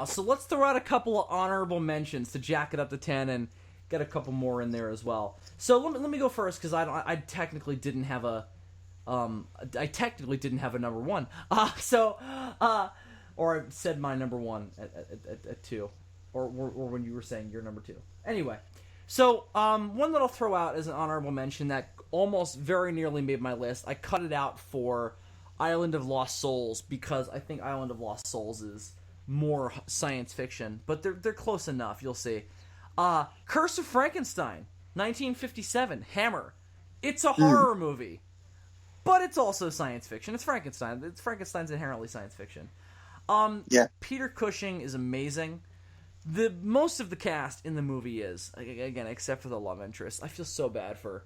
So let's throw out a couple of honorable mentions to jack it up to 10 and get a couple more in there as well. So let me go first because I technically didn't have a number one. Or I said my number one at two, or when you were saying your number two. Anyway, so one that I'll throw out as an honorable mention that almost very nearly made my list. I cut it out for Island of Lost Souls because I think Island of Lost Souls is more science fiction, but they're close enough. You'll see. Curse of Frankenstein, 1957, Hammer. It's a horror movie, but it's also science fiction. It's Frankenstein. Frankenstein's inherently science fiction. Peter Cushing is amazing. Most of the cast in the movie is, again, except for the love interest. I feel so bad for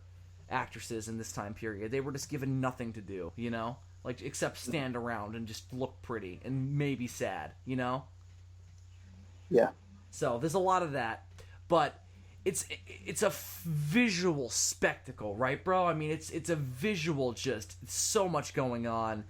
actresses in this time period. They were just given nothing to do, you know? Like, except stand around and just look pretty and maybe sad, you know? Yeah. So there's a lot of that, but it's a visual spectacle, right, bro? I mean, it's a visual just so much going on.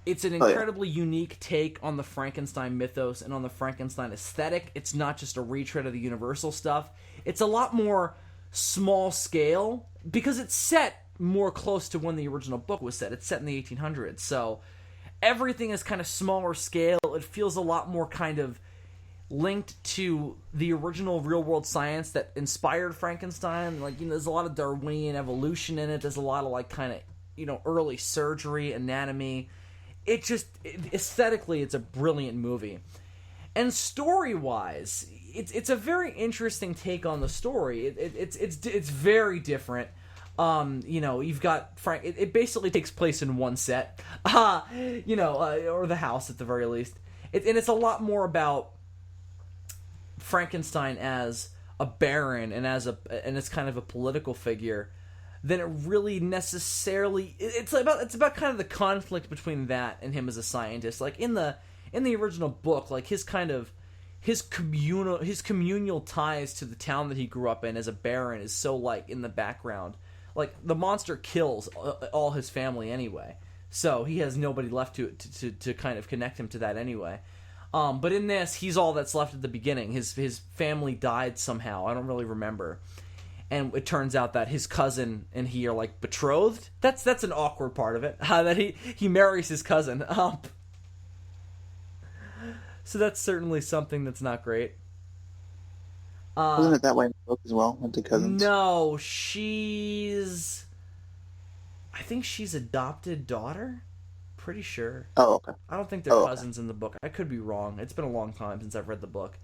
It's an incredibly unique take on the Frankenstein mythos and on the Frankenstein aesthetic. It's not just a retread of the Universal stuff. It's a lot more small scale because it's set more close to when the original book was set. It's set in the 1800s, so everything is kind of smaller scale. It feels a lot more kind of linked to the original real-world science that inspired Frankenstein. Like, you know, there's a lot of Darwinian evolution in it. There's a lot of, like, kind of, you know, early surgery, anatomy. Aesthetically, it's a brilliant movie. And story-wise, it's a very interesting take on the story. It's very different. You know, you've got Frank. It basically takes place in one set, you know, or the house at the very least. And it's a lot more about Frankenstein as a baron and as kind of a political figure than it really necessarily. It's about kind of the conflict between that and him as a scientist. Like in the original book, like his communal ties to the town that he grew up in as a baron is so like in the background. Like the monster kills all his family anyway, so he has nobody left to kind of connect him to that anyway. But in this, he's all that's left at the beginning. His family died somehow. I don't really remember. And it turns out that his cousin and he are like betrothed. That's an awkward part of it. That he marries his cousin. So that's certainly something that's not great. Wasn't it that way in the book as well with the cousins? No, I think she's adopted daughter. Pretty sure. Oh, okay. I don't think they're cousins in the book. I could be wrong. It's been a long time since I've read the book.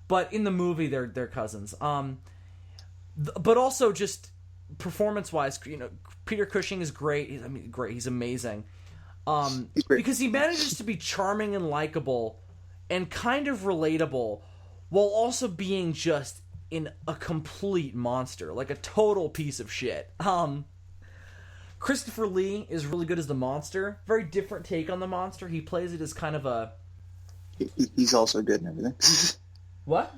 But in the movie, they're cousins. But also just performance-wise, you know, Peter Cushing is great. Great. He's amazing. He's great. Because he manages to be charming and likable and kind of relatable while also being just in a complete monster, like a total piece of shit. Christopher Lee is really good as the monster. Very different take on the monster. He plays it as kind of a... He's also good in everything. What?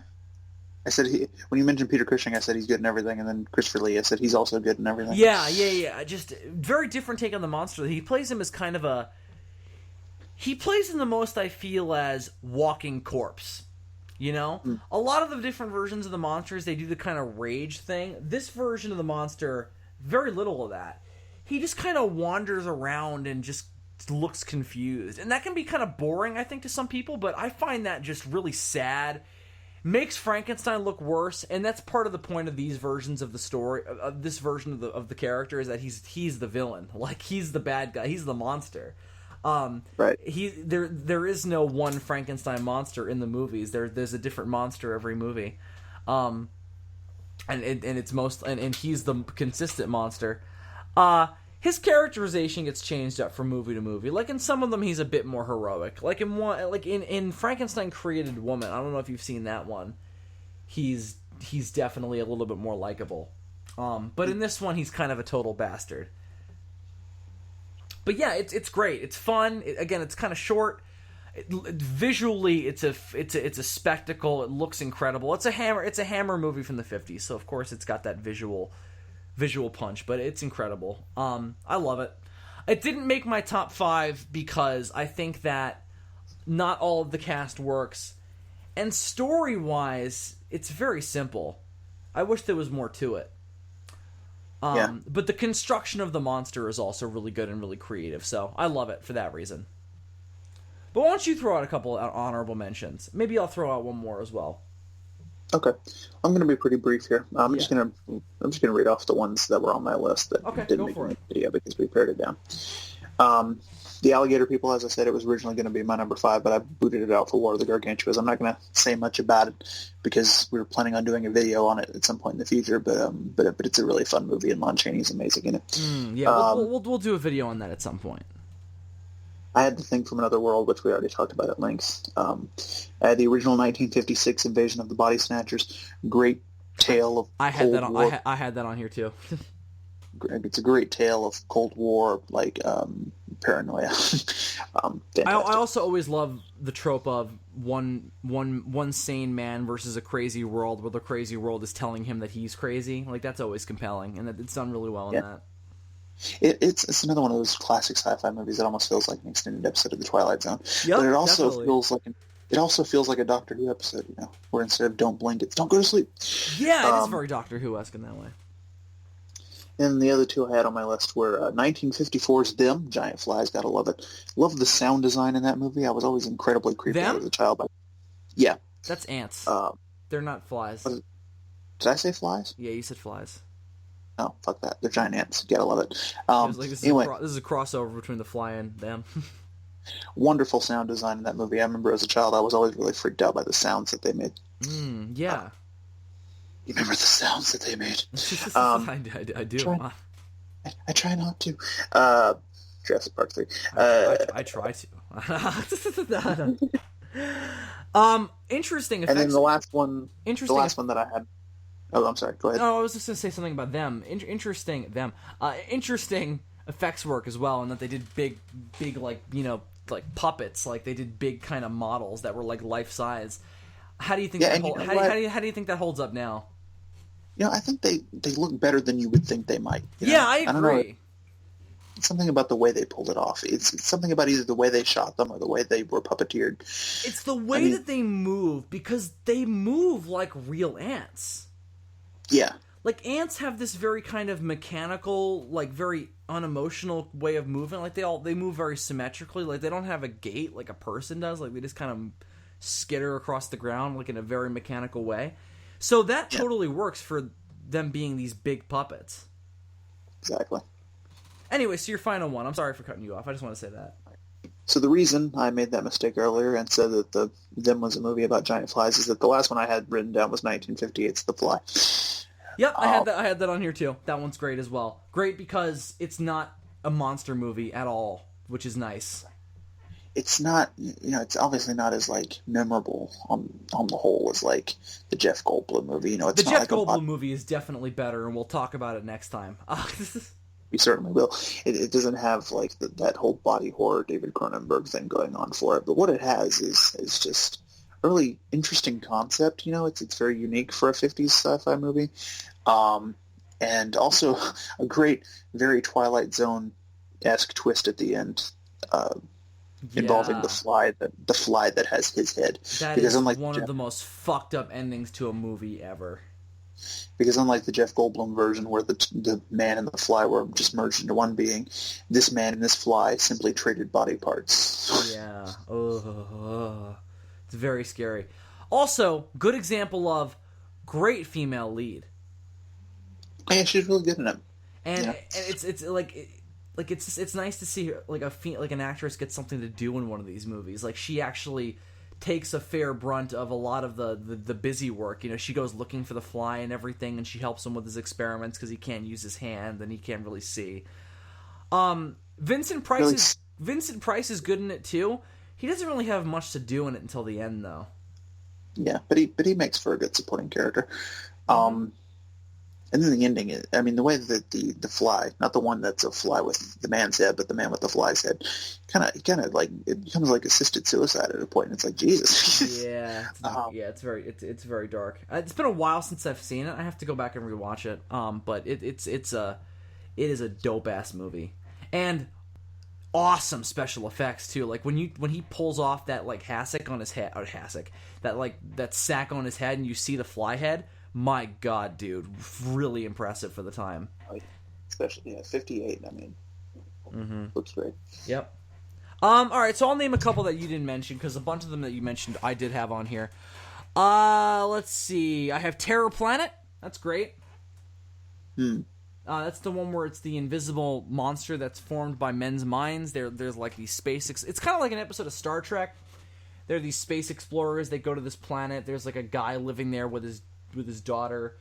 I said, when you mentioned Peter Cushing, I said he's good in everything, and then Christopher Lee, I said he's also good in everything. Yeah. Just very different take on the monster. He plays him as kind of a... He plays him the most, I feel, as walking corpse. You know? A lot of the different versions of the monsters, they do the kind of rage thing. This version of the monster, very little of that. He just kind of wanders around and just looks confused. And that can be kind of boring, I think, to some people, but I find that just really sad. Makes Frankenstein look worse, and that's part of the point of these versions of the story, of this version of the character, is that he's the villain. Like, he's the bad guy. He's the monster. Right. There is no one Frankenstein monster in the movies. There's a different monster every movie. And he's the consistent monster. His characterization gets changed up from movie to movie. Like in some of them, he's a bit more heroic. Like in Frankenstein Created Woman. I don't know if you've seen that one. He's definitely a little bit more likable. But in this one, he's kind of a total bastard. But yeah, it's great. It's fun. Again, it's kind of short. Visually, it's a spectacle. It looks incredible. It's a Hammer movie from the 50s, so of course it's got that visual punch, but it's incredible. I love it. It didn't make my top 5 because I think that not all of the cast works, And story-wise, it's very simple. I wish there was more to it. But the construction of the monster is also really good and really creative, so I love it for that reason. But why don't you throw out a couple of honorable mentions? Maybe I'll throw out one more as well. Okay, I'm going to be pretty brief here. I'm just going to read off the ones that were on my list that didn't make the video because we pared it down. The Alligator People, as I said, it was originally going to be my number 5, but I booted it out for War of the Gargantuas. I'm not going to say much about it because we were planning on doing a video on it at some point in the future. But it's a really fun movie, and Lon Chaney's amazing in it. We'll do a video on that at some point. I had The Thing from Another World, which we already talked about at length. I had the original 1956 Invasion of the Body Snatchers. Great tale of I had that on here too. It's a great tale of Cold War, paranoia. I also always love the trope of one sane man versus a crazy world, where the crazy world is telling him that he's crazy. Like, that's always compelling, and it's done really well in that. It's another one of those classic sci-fi movies that almost feels like an extended episode of The Twilight Zone. Yep, but it also feels like a Doctor Who episode, where instead of don't blink, it's don't go to sleep. Yeah, it is very Doctor Who-esque in that way. And the other two I had on my list were 1954's Them, Giant Flies, gotta love it. Love the sound design in that movie. I was always incredibly creeped out as a child. Yeah. That's ants. They're not flies. Did I say flies? Yeah, you said flies. Oh, fuck that. They're giant ants. Gotta love it. This Anyway, is a crossover between the fly and them. Wonderful sound design in that movie. I remember as a child I was always really freaked out by the sounds that they made. Yeah. You remember the sounds that they made? I do. I try not to. Jurassic Park 3. I try to. Interesting effects. And then the last one that I had. Oh, I'm sorry. Go ahead. No, I was just going to say something about them. Interesting effects work as well, and that they did big, like puppets. Like, they did big kind of models that were like life size. How do you think? How do you think that holds up now? I think they look better than you would think they might. I agree. I don't know. It's something about the way they pulled it off. It's something about either the way they shot them or the way they were puppeteered. It's the way that they move, because they move like real ants. Yeah. Like, ants have this very kind of mechanical, like, very unemotional way of moving. Like, they move very symmetrically. Like, they don't have a gait like a person does. Like, they just kind of skitter across the ground, like, in a very mechanical way. So that totally works for them being these big puppets. Exactly. Anyway, so your final one. I'm sorry for cutting you off. I just want to say that. So the reason I made that mistake earlier and said that Them was a movie about giant flies is that the last one I had written down was 1958's The Fly. Yep, I had that on here too. That one's great as well. Great because it's not a monster movie at all, which is nice. It's not, it's obviously not as, memorable on the whole as, the Jeff Goldblum movie. It's the not Jeff Goldblum movie is definitely better, and we'll talk about it next time. We certainly will. It doesn't have, that whole body horror David Cronenberg thing going on for it, but what it has is just a really interesting concept. It's very unique for a 50s sci-fi movie, and also a great, very Twilight Zone-esque twist at the end. Involving the fly that has his head. That is one of the most fucked up endings to a movie ever. Because unlike the Jeff Goldblum version where the man and the fly were just merged into one being, this man and this fly simply traded body parts. Yeah. It's very scary. Also, good example of great female lead. Yeah, she's really good in it. And it's nice to see her, an actress get something to do in one of these movies. Like, she actually takes a fair brunt of a lot of the busy work. She goes looking for the fly and everything, and she helps him with his experiments because he can't use his hand and he can't really see. Vincent Price is good in it too. He doesn't really have much to do in it until the end, though. Yeah, but he makes for a good supporting character. And then the ending, the way that the fly, not the one that's a fly with the man's head, but the man with the fly's head, kind of like, it becomes like assisted suicide at a point, and it's like, Jesus. Yeah. It's very dark. It's been a while since I've seen it. I have to go back and rewatch it. But it is a dope-ass movie. And awesome special effects too. Like when he pulls off that like hassock on his head, or hassock, that sack on his head, and you see the fly head. My God, dude, really impressive for the time. Especially 58. I mean, looks great. Yep. All right, so I'll name a couple that you didn't mention because a bunch of them that you mentioned I did have on here. Let's see. I have Terror Planet. That's great. That's the one where it's the invisible monster that's formed by men's minds. There's like these it's kind of like an episode of Star Trek. There are these space explorers. They go to this planet. There's like a guy living there with his daughter.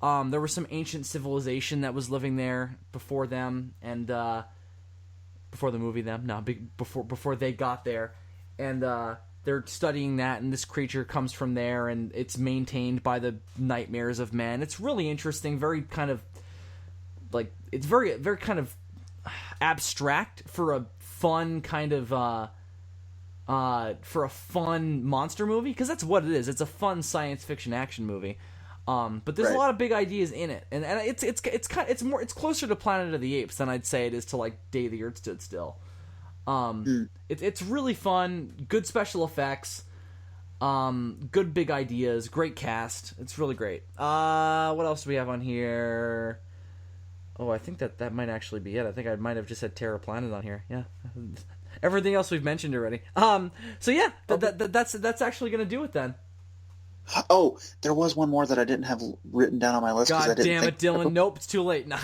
There was some ancient civilization that was living there before them, and before the movie before they got there, and they're studying that, and this creature comes from there, and it's maintained by the nightmares of men. It's really interesting, very kind of like, it's very very kind of abstract for a fun kind of for a fun monster movie, because that's what it is. It's a fun science fiction action movie. But there's a lot of big ideas in it, and it's closer to Planet of the Apes than I'd say it is to like Day the Earth Stood Still. It's really fun, good special effects, good big ideas, great cast. It's really great. What else do we have on here? Oh, I think that might actually be it. I think I might have just had Terra Planet on here. Yeah. Everything else we've mentioned already. So yeah, that's actually going to do it then. Oh, there was one more that I didn't have written down on my list. God damn it, Dylan. Nope, it's too late. No.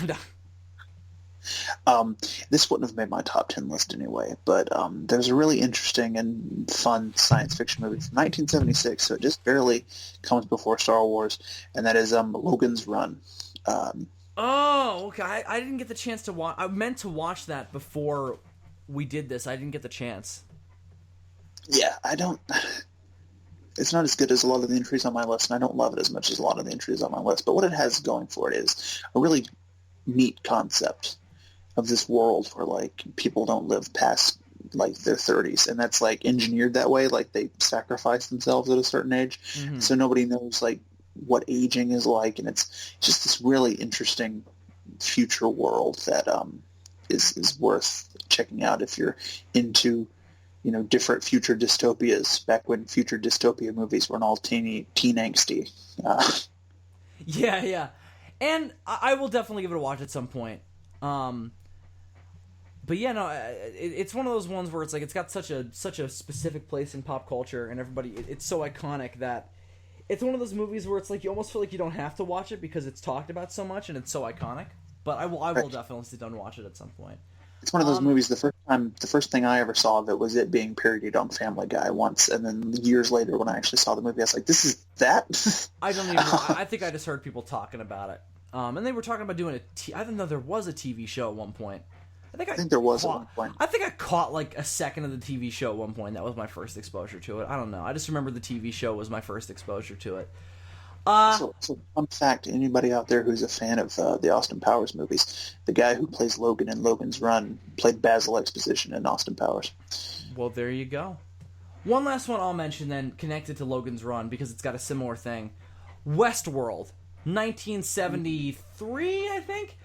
This wouldn't have made my top 10 list anyway, but there's a really interesting and fun science fiction movie from 1976, so it just barely comes before Star Wars, and that is Logan's Run. Oh, okay. I didn't get the chance to watch. I meant to watch that before we did this. I didn't get the chance. Yeah, I don't... It's not as good as a lot of the entries on my list, and I don't love it as much as a lot of the entries on my list, but what it has going for it is a really neat concept of this world where, like, people don't live past, like, their 30s, and that's, like, engineered that way, like, they sacrifice themselves at a certain age, so nobody knows, like, what aging is like, and it's just this really interesting future world that is worth checking out if you're into, you know, different future dystopias, back when future dystopia movies weren't all teen angsty. Yeah. And I will definitely give it a watch at some point. But yeah, no, it's one of those ones where it's like, it's got such a specific place in pop culture, and everybody, it's so iconic that it's one of those movies where it's like, you almost feel like you don't have to watch it because it's talked about so much and it's so iconic. But I will definitely sit down and watch it at some point. It's one of those movies, the first thing I ever saw of it was it being parodied on Family Guy once, and then years later when I actually saw the movie, I was like, this is that? I don't even know. I think I just heard people talking about it. And they were talking about doing I didn't know there was a TV show at one point. I think there was at one point. I think I caught like a second of the TV show at one point. That was my first exposure to it. I don't know. I just remember the TV show was my first exposure to it. So fun fact, anybody out there who's a fan of the Austin Powers movies, the guy who plays Logan in Logan's Run played Basil Exposition in Austin Powers. Well, there you go. One last one I'll mention then, connected to Logan's Run, because it's got a similar thing. Westworld, 1973, I think?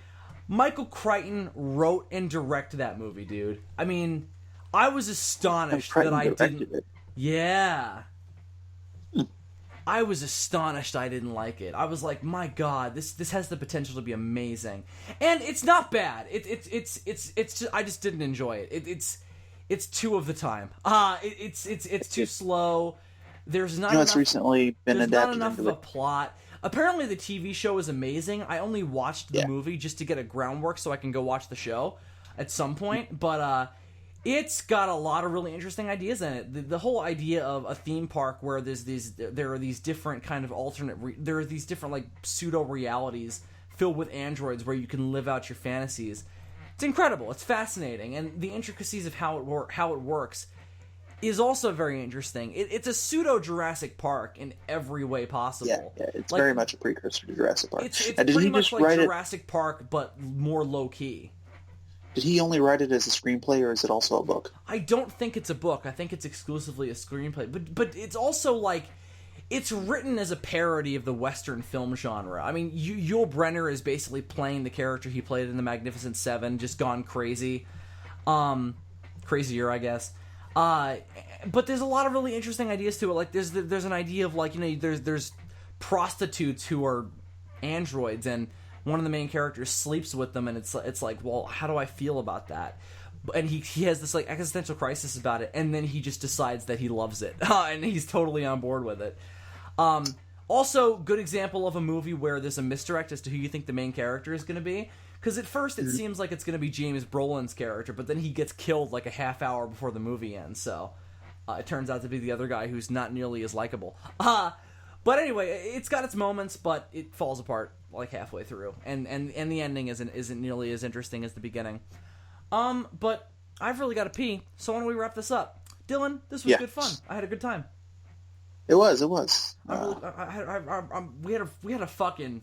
Michael Crichton wrote and directed that movie, dude. I mean, I was astonished that I didn't... It. Yeah. I was astonished I didn't like it. I was like, my God, this has the potential to be amazing, and it's not bad. It's just, I just didn't enjoy it. It's too of the time. It's too slow. There's not. It's recently been adapted. Not enough of a plot. Apparently, the TV show is amazing. I only watched the movie just to get a groundwork so I can go watch the show at some point, but it's got a lot of really interesting ideas in it. The whole idea of a theme park where there are these different kind of there are these different like pseudo realities filled with androids where you can live out your fantasies. It's incredible. It's fascinating, and the intricacies of how it works is also very interesting. It's a pseudo Jurassic Park in every way possible. Yeah, it's like, very much a precursor to Jurassic Park. It's pretty much like Jurassic Park, but more low key. Did he only write it as a screenplay, or is it also a book? I don't think it's a book. I think it's exclusively a screenplay. But it's also like, it's written as a parody of the Western film genre. I mean, Yul Brynner is basically playing the character he played in The Magnificent Seven, just gone crazy. crazier, I guess. But there's a lot of really interesting ideas to it. Like there's an idea of like, you know, there's prostitutes who are androids, and one of the main characters sleeps with them, and it's like, well, how do I feel about that? And he has this like existential crisis about it, and then he just decides that he loves it, and he's totally on board with it. Also, good example of a movie where there's a misdirect as to who you think the main character is going to be. Because at first it seems like it's going to be James Brolin's character, but then he gets killed like a half hour before the movie ends, so it turns out to be the other guy who's not nearly as likable. But anyway, it's got its moments, but it falls apart like halfway through, and the ending isn't nearly as interesting as the beginning. But I've really got to pee, so why don't we wrap this up? Dylan, this was good fun. I had a good time. It was. We had a fucking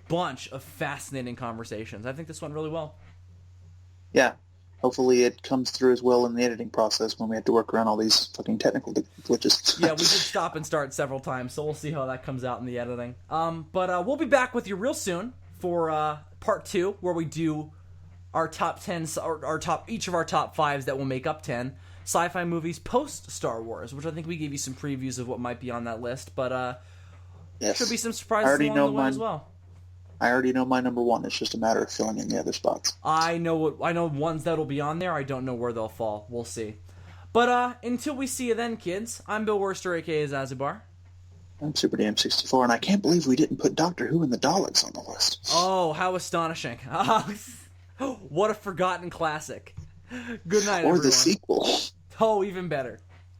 bunch of fascinating conversations. I think this went really well. Yeah. Hopefully it comes through as well in the editing process when we have to work around all these fucking technical glitches. Yeah, we did stop and start several times, so we'll see how that comes out in the editing. But we'll be back with you real soon for part 2, where we do our top 10s, each of our top 5s that will make up 10 sci-fi movies post Star Wars, which I think we gave you some previews of what might be on that list, but yes. Should be some surprises along the way as well. I already know my number 1. It's just a matter of filling in the other spots. I know ones that'll be on there. I don't know where they'll fall. We'll see. But until we see you then, kids, I'm Bill Worster, a.k.a. Zazubaar. I'm Super DM64, and I can't believe we didn't put Doctor Who and the Daleks on the list. Oh, how astonishing. What a forgotten classic. Good night, or everyone. the sequel. Oh, even better.